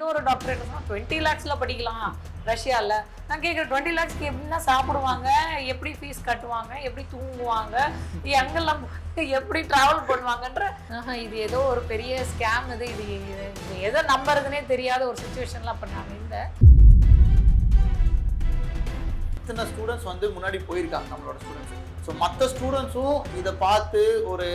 இன்னொரு டாக்டர் என்ன சொன்னா 20 lakhsல படிக்கலாம் ரஷ்யாவில். நான் கேட்குறேன் 20 lakhsக்கு எப்படின்னா சாப்பிடுவாங்க, எப்படி ஃபீஸ் கட்டுவாங்க, எப்படி தூங்குவாங்க, எங்கெல்லாம் எப்படி ட்ராவல் பண்ணுவாங்கன்ற இது ஏதோ ஒரு பெரிய ஸ்கேம். இது எதை நம்புறதுனே தெரியாத ஒரு சுச்சுவேஷன்ல அப்போ நான் இருந்தேன். இத்தனை ஸ்டூடெண்ட்ஸ் வந்து முன்னாடி போயிருக்காங்க நம்மளோட ஸ்டூடெண்ட்ஸ். ஸோ மற்ற ஸ்டூடெண்ட்ஸும் இதை பார்த்து ஒரு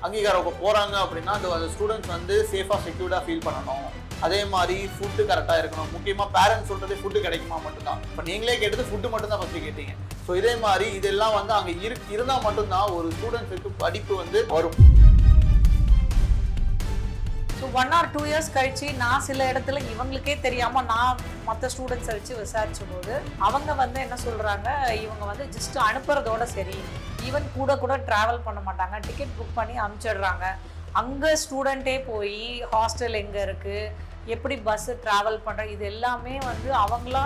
அங்கீகாரம் போகிறாங்க அப்படின்னா அந்த ஸ்டூடெண்ட்ஸ் வந்து சேஃபாக செக்யூர்டாக ஃபீல் பண்ணணும். அதே மாதிரி ஃபுட்டு கரெக்டாக இருக்கணும். முக்கியமாக பேரண்ட்ஸ் சொல்கிறதே ஃபுட்டு கிடைக்குமா மட்டும்தான். இப்போ நீங்களே கேட்டது ஃபுட்டு மட்டும்தான் ஃபஸ்ட்டு கேட்டீங்க. ஸோ இதே மாதிரி இதெல்லாம் வந்து அங்கே இருந்தால் மட்டும்தான் ஒரு ஸ்டூடெண்ட்ஸுக்கு படிப்பு வந்து வரும். ஸோ 1 or 2 years கழிச்சு நான் சில இடத்துல இவங்களுக்கே தெரியாமல் நான் மற்ற ஸ்டூடெண்ட்ஸை வச்சு விசாரிச்ச போது அவங்க வந்து என்ன சொல்கிறாங்க, இவங்க வந்து ஜஸ்ட் அனுப்புறதோட சரி, ஈவன் கூட ட்ராவல் பண்ண மாட்டாங்க, டிக்கெட் புக் பண்ணி அனுப்பிச்சிடுறாங்க. அங்கே ஸ்டூடெண்ட்டே போய் ஹாஸ்டல் எங்கே இருக்குது, எப்படி பஸ்ஸு ட்ராவல் பண்ணுற, இது எல்லாமே வந்து அவங்களா.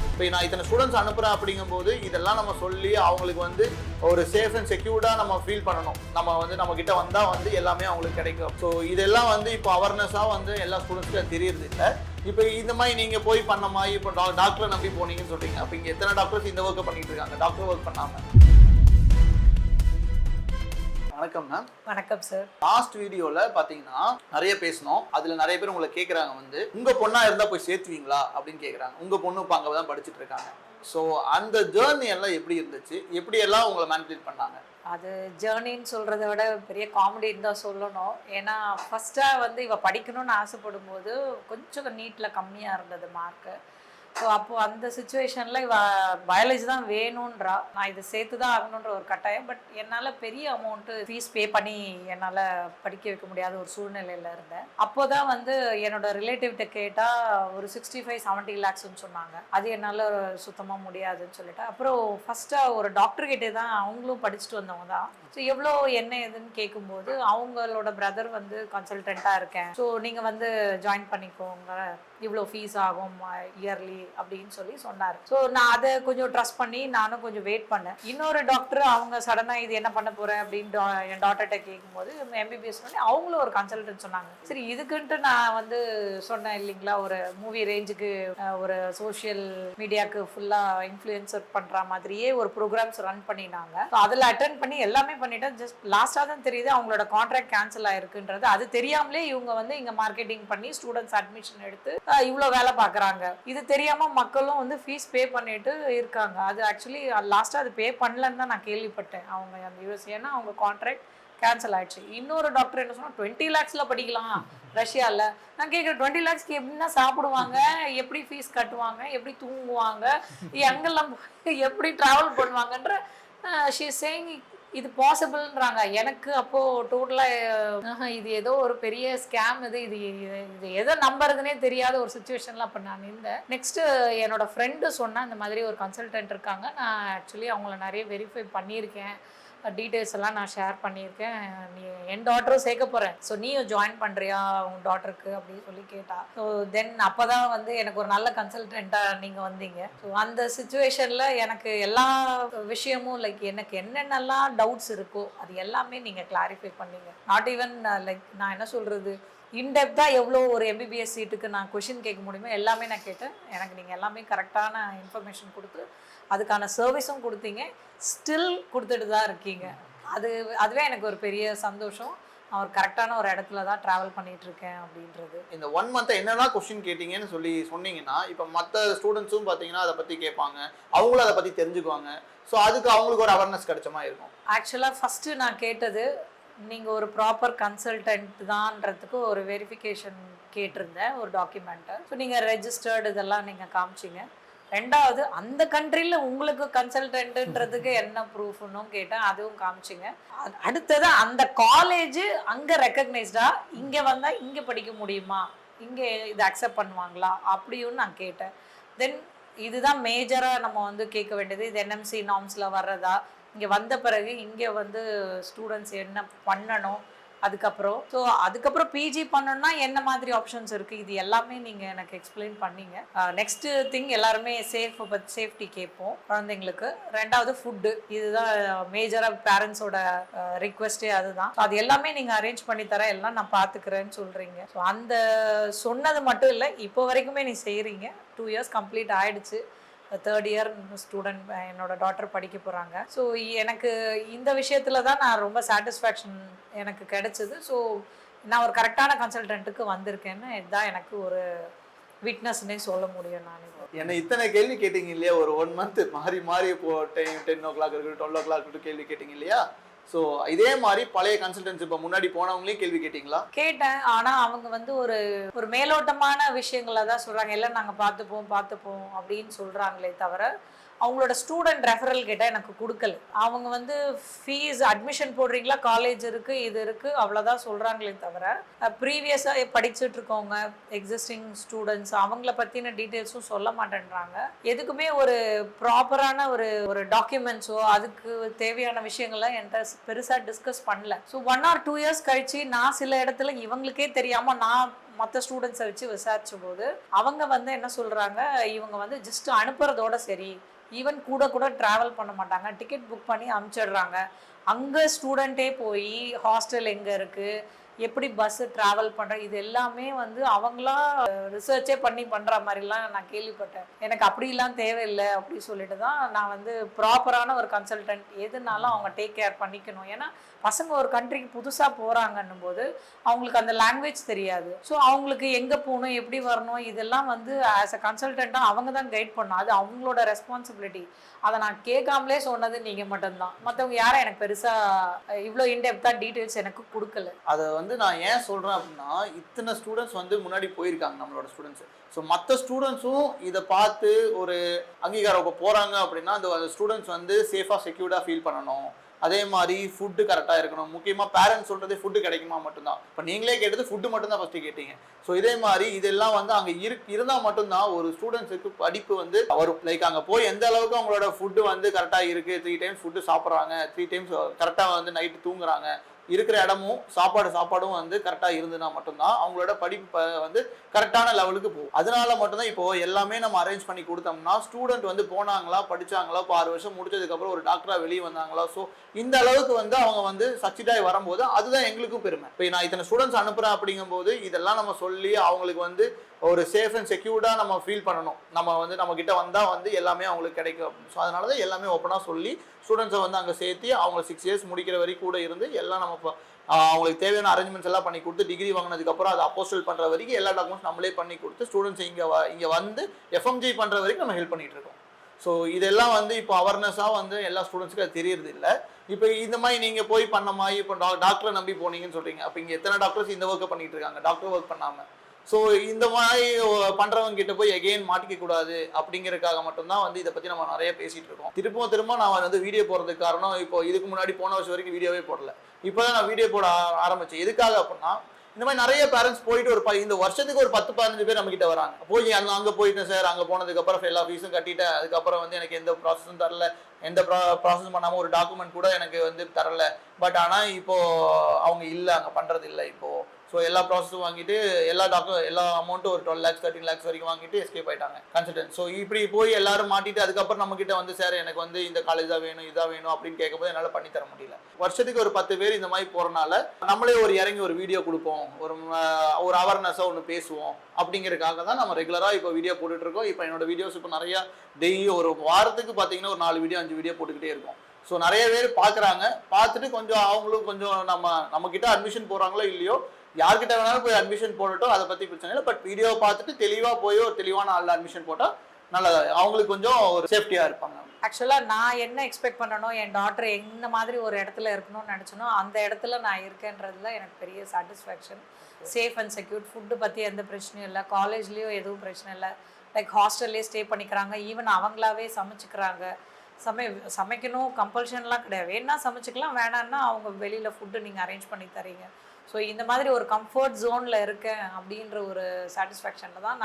இப்போ நான் இத்தனை ஸ்டூடெண்ட்ஸ் அனுப்புகிறேன் அப்படிங்கும்போது இதெல்லாம் நம்ம சொல்லி அவங்களுக்கு வந்து ஒரு சேஃப் அண்ட் செக்யூர்டாக நம்ம ஃபீல் பண்ணணும். நம்ம வந்து நம்மக்கிட்ட வந்தால் வந்து எல்லாமே அவங்களுக்கு கிடைக்கும். ஸோ இதெல்லாம் வந்து இப்போ அவேர்னஸாக வந்து எல்லா ஸ்டூடெண்ட்ஸ்க்கும் தெரியறது இல்லை. இப்போ இந்த மாதிரி நீங்கள் போய் பண்ண மாதிரி இப்போ டாக்டரை நம்பி போனீங்கன்னு சொல்கிறீங்க. அப்போ இங்கே எத்தனை டாக்டர்ஸ் இந்த ஒர்க்கை பண்ணிட்டு இருக்காங்க, டாக்டர் ஒர்க் பண்ணாமல்? வணக்கம் மேம். வணக்கம் சார். லாஸ்ட் வீடியோவில் பார்த்தீங்கன்னா நிறைய பேசணும். அதில் நிறைய பேர் உங்களை கேட்குறாங்க வந்து உங்கள் பொண்ணாக இருந்தால் போய் சேர்த்துவீங்களா அப்படின்னு கேட்குறாங்க. உங்கள் பொண்ணு இப்போ அங்கே தான் படிச்சுட்டு இருக்காங்க. ஸோ அந்த ஜேர்னி எல்லாம் எப்படி இருந்துச்சு, எப்படியெல்லாம் உங்களை மேனிபுலேட் பண்ணாங்க? அது ஜேர்னின்னு சொல்கிறத விட பெரிய காமெடின்னு தான் சொல்லணும். ஏன்னா ஃபஸ்ட்டாக வந்து இவள் படிக்கணும்னு ஆசைப்படும் போது கொஞ்சம் நீட்டில் கம்மியாக இருந்தது மார்க்கு. ஸோ அப்போது அந்த சுச்சுவேஷனில் இவ பயாலஜி தான் வேணுன்றா, நான் இதை சேர்த்து தான் ஆகணுன்ற ஒரு கட்டாயம். பட் என்னால் பெரிய அமௌண்ட்டு ஃபீஸ் பே பண்ணி என்னால் படிக்க வைக்க முடியாத ஒரு சூழ்நிலையில் இருந்தேன். அப்போ தான் வந்து என்னோட ரிலேட்டிவ்கிட்ட கேட்டால் ஒரு 65-70 lakhsன்னு சொன்னாங்க. அது என்னால் சுத்தமாக முடியாதுன்னு சொல்லிட்டு அப்புறம் ஃபஸ்ட்டாக ஒரு டாக்டர்கிட்டே தான், அவங்களும் படிச்சுட்டு வந்தவங்க தான். ஸோ எவ்வளோ என்ன ஏதுன்னு கேட்கும்போது அவங்களோட பிரதர் வந்து கன்சல்டண்ட்டாக இருக்கேன், ஸோ நீங்கள் வந்து ஜாயின் பண்ணிக்கோங்க, இவ்வளோ ஃபீஸ் ஆகும் இயர்லி அப்படின்னு சொல்லி சொன்னார். ஸோ நான் அதை கொஞ்சம் ட்ரஸ்ட் பண்ணி நானும் கொஞ்சம் வெயிட் பண்ணேன். இன்னொரு டாக்டர் அவங்க சடனாக இது என்ன பண்ண போகிறேன் அப்படின்னு என் டாக்டர்கிட்ட கேட்கும்போது எம்பிபிஎஸ் பண்ணி அவங்களும் ஒரு கன்சல்டன்ட் சொன்னாங்க. சரி, இதுக்குன்ட்டு நான் வந்து சொன்னேன் இல்லைங்களா, ஒரு மூவி ரேஞ்சுக்கு ஒரு சோஷியல் மீடியாவுக்கு ஃபுல்லாக இன்ஃப்ளூயன்சர் பண்ணுற மாதிரியே ஒரு ப்ரோக்ராம்ஸ் ரன் பண்ணினாங்க. ஸோ அதில் அட்டென்ட் பண்ணி எல்லாமே பண்ணிட்டேன். ஜஸ்ட் லாஸ்ட்டாக தான் தெரியுது அவங்களோட கான்ட்ராக்ட் கேன்சல் ஆயிருக்குன்றது. அது தெரியாமலே இவங்க வந்து இங்கே மார்க்கெட்டிங் பண்ணி ஸ்டூடெண்ட்ஸ் அட்மிஷன் எடுத்து இவ்வளோ வேலை பார்க்குறாங்க. இது தெரியாமல் மக்களும் வந்து ஃபீஸ் பே பண்ணிட்டு இருக்காங்க. அது ஆக்சுவலி லாஸ்ட்டாக அது பே பண்ணலன்னு தான் நான் கேள்விப்பட்டேன் அவங்க அந்த யூஎஸ். ஏன்னா அவங்க கான்ட்ராக்ட் கேன்சல் ஆயிடுச்சு. இன்னொரு டாக்டர் என்ன சொன்னால் 20 lakhsல படிக்கலாம் ரஷ்யாவில். நான் கேட்குறேன் 20 lakhsக்கு எப்படின்னா சாப்பிடுவாங்க, எப்படி ஃபீஸ் கட்டுவாங்க, எப்படி தூங்குவாங்க, எங்கெல்லாம் எப்படி ட்ராவல் பண்ணுவாங்கன்ற ஷீ இஸ் சேயிங் இது பாசிபிள்ன்றாங்க. எனக்கு அப்போது டோட்டலாக இது ஏதோ ஒரு பெரிய ஸ்கேம். இது எதை நம்புறதுனே தெரியாத ஒரு சுச்சுவேஷனில் அப்போ நான் இருந்தேன். நெக்ஸ்ட்டு என்னோட ஃப்ரெண்டு சொன்னேன், இந்த மாதிரி ஒரு கன்சல்டன்ட் இருக்காங்க, நான் ஆக்சுவலி அவங்கள நிறைய வெரிஃபை பண்ணியிருக்கேன், டீட்டெயில்ஸ் எல்லாம் நான் ஷேர் பண்ணியிருக்கேன், நீ என் டாட்டரும் சேர்க்க போகிறேன், ஸோ நீயும் ஜாயின் பண்ணுறியா உங்கள் டாட்டருக்கு அப்படின்னு சொல்லி கேட்டா. ஸோ தென் அப்போ தான் வந்து எனக்கு ஒரு நல்ல கன்சல்டண்ட்டாக நீங்கள் வந்தீங்க. ஸோ அந்த சுச்சுவேஷனில் எனக்கு எல்லா விஷயமும் லைக் எனக்கு என்னென்னலாம் டவுட்ஸ் இருக்கோ அது எல்லாமே நீங்கள் கிளாரிஃபை பண்ணீங்க. நாட் ஈவன் லைக் நான் என்ன சொல்கிறது, இன்டெப்த்தாக எவ்வளோ ஒரு எம்பிபிஎஸ் சீட்டுக்கு நான் கொஷின் கேட்க முடியுமோ எல்லாமே நான் கேட்டேன். எனக்கு நீங்கள் எல்லாமே கரெக்டான இன்ஃபர்மேஷன் கொடுத்து அதுக்கான சர்வீஸும் கொடுத்தீங்க, ஸ்டில் கொடுத்துட்டு தான் இருக்கீங்க. அதுவே எனக்கு ஒரு பெரிய சந்தோஷம். நான் ஒரு கரெக்டான ஒரு இடத்துல தான் ட்ராவல் பண்ணிட்டு இருக்கேன் அப்படின்றது. இந்த 1 month என்னென்னா கொஸ்டின் கேட்டீங்கன்னு சொல்லி சொன்னீங்கன்னா இப்போ மற்ற ஸ்டூடெண்ட்ஸும் பார்த்தீங்கன்னா அதை பற்றி கேட்பாங்க, அவங்களும் அதை பற்றி தெரிஞ்சுக்குவாங்க. ஸோ அதுக்கு அவங்களுக்கு ஒரு அவேர்னஸ் கிடைச்ச மாதிரி இருக்கும். ஆக்சுவலாக ஃபஸ்ட்டு நான் கேட்டது, நீங்கள் ஒரு ப்ராப்பர் கன்சல்டன்ட் தான்றதுக்கு ஒரு வெரிஃபிகேஷன் கேட்டிருந்தேன், ஒரு டாக்குமெண்ட்டை. ஸோ நீங்கள் ரெஜிஸ்டர்டு இதெல்லாம் நீங்கள் காமிச்சிங்க. ரெண்டாவது அந்த கண்ட்ரியில் உங்களுக்கு கன்சல்டன்ட்ன்றதுக்கு என்ன ப்ரூஃப்னும் கேட்டேன், அதுவும் காமிச்சிங்க. அடுத்தது அந்த காலேஜ் அங்கே ரெக்கக்னைஸ்டா, இங்கே வந்தால் இங்கே படிக்க முடியுமா, இங்கே இதை அக்செப்ட் பண்ணுவாங்களா அப்படியும் நான் கேட்டேன். தென் இதுதான் மேஜராக நம்ம வந்து கேட்க வேண்டியது, இது என்எம்சி நார்ம்ஸில் வர்றதா, இங்கே வந்த பிறகு இங்கே வந்து ஸ்டூடெண்ட்ஸ் என்ன பண்ணணும், அதுக்கப்புறம் பிஜி பண்ணணும்னா என்ன மாதிரி ஆப்ஷன்ஸ் இருக்கு, இது எல்லாமே நீங்க எனக்கு எக்ஸ்பிளைன் பண்ணீங்க. நெக்ஸ்ட் திங் எல்லாருமே சேஃப்டி கேட்போம் குழந்தைங்களுக்கு. ரெண்டாவது ஃபுட்டு, இதுதான் மேஜரா பேரண்ட்ஸோட ரிக்வெஸ்டே அதுதான். அது எல்லாமே நீங்க அரேஞ்ச் பண்ணி தர, எல்லாம் நான் பாத்துக்கிறேன்னு சொல்றீங்க. ஸோ அந்த சொன்னது மட்டும் இல்லை, இப்போ வரைக்குமே நீ செய்றீங்க. 2 இயர்ஸ் கம்ப்ளீட் ஆயிடுச்சு. 3rd இயர் ஸ்டூடெண்ட் என்னோட டாட்டர் படிக்க போகிறாங்க. ஸோ எனக்கு இந்த விஷயத்தில் தான் நான் ரொம்ப சாட்டிஸ்ஃபேக்ஷன் எனக்கு கிடைச்சிது. ஸோ நான் ஒரு கரெக்டான கன்சல்டன்ட்டுக்கு வந்திருக்கேன்னு இதுதான் எனக்கு ஒரு விட்னஸ்னே சொல்ல முடியும். நான் என்ன இத்தனை கேள்வி கேட்டீங்க இல்லையா, ஒரு 1 மந்த் மாறி மாறி இப்போ 10 o'clock இருக்கட்டும் 12 o'clock இருக்கட்டும் கேள்வி கேட்டீங்க இல்லையா. ஸோ இதே மாதிரி பழைய கன்சல்டன்ஸ் இப்போ முன்னாடி போனவங்களையும் கேள்வி கேட்டிங்களா? கேட்டேன். ஆனால் அவங்க வந்து ஒரு மேலோட்டமான விஷயங்களை தான் சொல்கிறாங்க. எல்லாம் நாங்கள் பார்த்துப்போம் அப்படின்னு சொல்கிறாங்களே தவிர அவங்களோட ஸ்டூடெண்ட் ரெஃபரல் கேட்டால் எனக்கு கொடுக்கல. அவங்க வந்து ஃபீஸ் அட்மிஷன் போடுறீங்களா, காலேஜ் இருக்குது, இது இருக்குது, அவ்வளோதான் சொல்கிறாங்களே தவிர ப்ரீவியஸாக படிச்சுட்டு இருக்கவங்க எக்ஸிஸ்டிங் ஸ்டூடெண்ட்ஸ் அவங்கள பற்றின டீட்டெயில்ஸும் சொல்ல மாட்டேன்றாங்க. எதுக்குமே ஒரு ப்ராப்பரான ஒரு டாக்குமெண்ட்ஸோ அதுக்கு தேவையான விஷயங்கள்லாம் என்கிட்ட பெருசாக டிஸ்கஸ் பண்ணல. ஸோ 1 or 2 இயர்ஸ் கழிச்சு நான் சில இடத்துல இவங்களுக்கே தெரியாமல் நான் மற்ற ஸ்டூடெண்ட்ஸை வச்சு விசாரிச்ச போது அவங்க வந்து என்ன சொல்கிறாங்க, இவங்க வந்து ஜஸ்ட் அனுப்புறதோட சரி, ஈவன் கூட ட்ராவல் பண்ண மாட்டாங்க, டிக்கெட் புக் பண்ணி அனுப்பிச்சிடுறாங்க. அங்கே ஸ்டூடெண்ட்டே போய் ஹாஸ்டல் எங்கே இருக்குது, எப்படி பஸ்ஸு ட்ராவல் பண்ணுற, இது எல்லாமே வந்து அவங்களா ரிசர்ச்சே பண்ணி பண்ணுற மாதிரிலாம் நான் கேள்விப்பட்டேன். எனக்கு அப்படிலாம் தேவையில்லை அப்படி சொல்லிட்டு தான் நான் வந்து ப்ராப்பரான ஒரு கன்சல்டன்ட் எதுனாலும் அவங்க டேக் கேர் பண்ணிக்கணும். ஏன்னா பசங்க ஒரு கண்ட்ரிக்கு புதுசாக போகிறாங்கன்னும் போது அவங்களுக்கு அந்த லாங்குவேஜ் தெரியாது. ஸோ அவங்களுக்கு எங்கே போகணும், எப்படி வரணும், இதெல்லாம் வந்து ஆஸ் அ கன்சல்டண்ட்டாக அவங்க தான் கைட் பண்ணணும். அது அவங்களோட ரெஸ்பான்சிபிலிட்டி. அதை நான் கேட்காமலே சொன்னது நீங்கள் மட்டும்தான். மற்றவங்க யாரும் எனக்கு பெருசாக இவ்வளோ இன்டெப்த்தாக டீட்டெயில்ஸ் எனக்கு கொடுக்கல. அதை வந்து நான் ஏன் சொல்கிறேன் அப்படின்னா, இத்தனை ஸ்டூடெண்ட்ஸ் வந்து முன்னாடி போயிருக்காங்க நம்மளோட ஸ்டூடெண்ட்ஸு. ஸோ மற்ற ஸ்டூடெண்ட்ஸும் இதை பார்த்து ஒரு அங்கீகாரம் போகிறாங்க அப்படின்னா அந்த ஸ்டூடெண்ட்ஸ் வந்து சேஃபாக செக்யூர்டாக ஃபீல் பண்ணணும். அதே மாதிரி ஃபுட்டு கரெக்டாக இருக்கணும். முக்கியமாக பேரண்ட்ஸ் சொல்கிறதே ஃபுட்டு கிடைக்குமா மட்டும்தான். இப்போ நீங்களே கேட்டது ஃபுட்டு மட்டும்தான் ஃபஸ்ட்டு கேட்டீங்க. ஸோ இதே மாதிரி இதெல்லாம் வந்து அங்கே இருந்தால் மட்டும்தான் ஒரு ஸ்டூடெண்ட்ஸுக்கு படிப்பு வந்து வரும். லைக் அங்கே போய் எந்த அளவுக்கு அவங்களோட ஃபுட்டு வந்து கரெக்டாக இருக்குது, 3 times ஃபுட்டு சாப்பிட்றாங்க, 3 times கரெக்டாக வந்து நைட்டு தூங்குறாங்க, இருக்கிற இடமும் சாப்பாடும் வந்து கரெக்டாக இருந்ததுன்னா மட்டும்தான் அவங்களோட படிப்பு வந்து கரெக்டான லெவலுக்கு போகும். அதனால மட்டும்தான் இப்போ எல்லாமே நம்ம அரேஞ்ச் பண்ணி கொடுத்தோம்னா ஸ்டூடெண்ட் வந்து போனாங்களா, படிச்சாங்களா, இப்போ 6 வருஷம் முடிச்சதுக்கப்புறம் ஒரு டாக்டராக வெளியே வந்தாங்களா, ஸோ இந்த அளவுக்கு வந்து அவங்க வந்து சக்சீட் ஆகி வரும்போது அதுதான் எங்களுக்கும் பெருமை. இப்போ நான் இத்தனை ஸ்டூடெண்ட்ஸ் அனுப்புகிறேன் அப்படிங்கும்போது இதெல்லாம் நம்ம சொல்லி அவங்களுக்கு வந்து ஒரு சேஃப் அண்ட் செக்யூர்டாக நம்ம ஃபீல் பண்ணணும். நம்ம கிட்ட வந்தால் வந்து எல்லாமே அவங்களுக்கு கிடைக்கும் அப்படின்னு. ஸோ அதனால தான் எல்லாமே ஓப்பனாக சொல்லி ஸ்டூடெண்ட்ஸை வந்து அங்கே சேர்த்து அவங்க 6 இயர்ஸ் முடிக்கிற வரைக்கும் கூட இருந்து எல்லாம் நம்ம அவங்களுக்கு தேவையான அரேஞ்ச்மெண்ட்ஸ் எல்லாம் பண்ணி கொடுத்து டிகிரி வாங்கினதுக்கப்புறம் அதை அப்போஸ்டல் பண்ணுற வரைக்கும் எல்லா டாக்குமெண்ட்ஸ் நம்மளே பண்ணி கொடுத்து ஸ்டூடெண்ட்ஸ் இங்கே வந்து எஃப்எம்ஜி பண்ணுற வரைக்கும் நம்ம ஹெல்ப் பண்ணிட்டு இருக்கோம். ஸோ இதெல்லாம் வந்து இப்போ அவேர்னஸாக வந்து எல்லா ஸ்டூடெண்ட்ஸுக்கு அது தெரியறது இல்லை. இப்போ இந்த மாதிரி நீங்கள் போய் பண்ண மாதிரி இப்போ டாக்டரை நம்பி போனீங்கன்னு சொல்கிறீங்க. அப்போ இங்கே எத்தனை டாக்டர்ஸ் இந்த ஒர்க்கை பண்ணிட்டு இருக்காங்க டாக்டர் ஒர்க் பண்ணாமல். ஸோ இந்த மாதிரி பண்ணுறவங்க கிட்ட போய் எகெயின் மாட்டிக்க கூடாது அப்படிங்கிறதுக்காக மட்டும்தான் வந்து இதை பற்றி நம்ம நிறைய பேசிகிட்டு இருக்கோம். திரும்ப நான் வந்து வீடியோ போடுறதுக்கு காரணம், இப்போ இதுக்கு முன்னாடி போன வருஷம் வரைக்கும் வீடியோவே போடல. இப்போ தான் நான் வீடியோ போட ஆரம்பித்தேன். எதுக்காக அப்படின்னா இந்த மாதிரி நிறைய பேரண்ட்ஸ் போயிட்டு இந்த வருஷத்துக்கு ஒரு 10-15 பேர் நம்ம கிட்ட வராங்க. போய் அங்கே போயிட்டேன் சார், அங்கே போனதுக்கப்புறம் எல்லா ஃபீஸும் கட்டிட்டேன், அதுக்கப்புறம் வந்து எனக்கு எந்த ப்ராசஸும் தரல, எந்த ப்ராசஸ் பண்ணாமல் ஒரு டாக்குமெண்ட் கூட எனக்கு வந்து தரல. பட் ஆனால் இப்போது அவங்க இல்லை, அங்கே பண்ணுறது இல்லை இப்போது. ஸோ எல்லா ப்ராசஸும் வாங்கிட்டு எல்லா அமௌண்ட்டும் ஒரு 12 lakhs 13 lakhs வரைக்கும் வாங்கிட்டு எஸ்கேப் ஆயிட்டாங்க கன்சல்டன்ட். ஸோ இப்படி போய் எல்லாரும் மாட்டிட்டு அதுக்கப்புறம் நம்ம கிட்ட வந்து சார் எனக்கு வந்து இந்த காலேஜ் தான் வேணும், இதாக வேணும் அப்படின்னு கேட்கும்போது என்னால் பண்ணி தர முடியல. வருஷத்துக்கு ஒரு 10 பேர் இந்த மாதிரி போகிறனால நம்மளே இறங்கி ஒரு வீடியோ கொடுப்போம், ஒரு அவேர்னஸாக ஒன்று பேசுவோம் அப்படிங்கிறதுக்காக தான் நம்ம ரெகுலராக இப்போ வீடியோ போட்டுட்டு இருக்கோம். இப்போ என்னோட வீடியோஸ் இப்போ நிறையா டெய்லி ஒரு வாரத்துக்கு பார்த்தீங்கன்னா ஒரு 4 வீடியோ 5 வீடியோ போட்டுக்கிட்டே இருக்கும். ஸோ நிறைய பேர் பார்க்குறாங்க. பார்த்துட்டு கொஞ்சம் அவங்களும் கொஞ்சம் நம்ம கிட்ட அட்மிஷன் போகிறாங்களோ இல்லையோ, யார்கிட்ட வேணாலும் போய் அட்மிஷன் போடட்டும், அதை பற்றி பிரச்சனை இல்லை. பட் வீடியோ பார்த்துட்டு தெளிவாக போய் ஒரு தெளிவான ஆளில் அட்மிஷன் போட்டால் நல்லதா, அவங்களுக்கு கொஞ்சம் ஒரு சேஃப்டியாக இருப்பாங்க. ஆக்சுவலாக நான் என்ன எக்ஸ்பெக்ட் பண்ணணும், என் டாக்டர் எந்த மாதிரி ஒரு இடத்துல இருக்கணும்னு நினச்சனோ அந்த இடத்துல நான் இருக்கேன்றதுல எனக்கு பெரிய satisfaction. Safe and secure, food பற்றி எந்த பிரச்சனையும் இல்லை, காலேஜ்லேயும் எதுவும் பிரச்சனை இல்லை. லைக் ஹாஸ்டல்லே ஸ்டே பண்ணிக்கிறாங்க, ஈவன் அவங்களாவே சமைச்சிக்கிறாங்க. சமைக்கணும் கம்பல்ஷன்லாம் கிடையாது, வேணா சமைச்சிக்கலாம், வேணான்னா அவங்க வெளியில் ஃபுட்டு நீங்கள் அரேஞ்ச் பண்ணி தரீங்க. ஸோ இந்த மாதிரி ஒரு கம்ஃபர்ட் ஜோனில் இருக்கேன் அப்படின்ற ஒரு சாட்டிஸ்ஃபேக்ஷனில் தான்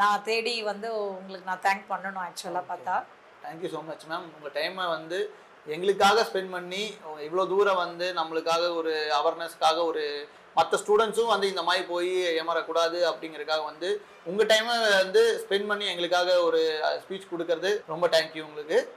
நான் தேடி வந்து உங்களுக்கு நான் தேங்க் பண்ணணும் ஆக்சுவலாக பார்த்தா. Thank you so much ma'am. உங்கள் டைமை வந்து எங்களுக்காக ஸ்பெண்ட் பண்ணி இவ்வளோ தூரம் வந்து நம்மளுக்காக ஒரு அவேர்னஸ்க்காக ஒரு மற்ற ஸ்டூடெண்ட்ஸும் வந்து இந்த மாதிரி போய் ஏமாறக்கூடாது அப்படிங்கிறதுக்காக வந்து உங்கள் டைமை வந்து ஸ்பெண்ட் பண்ணி எங்களுக்காக ஒரு ஸ்பீச் கொடுக்கறது ரொம்ப தேங்க்யூ உங்களுக்கு.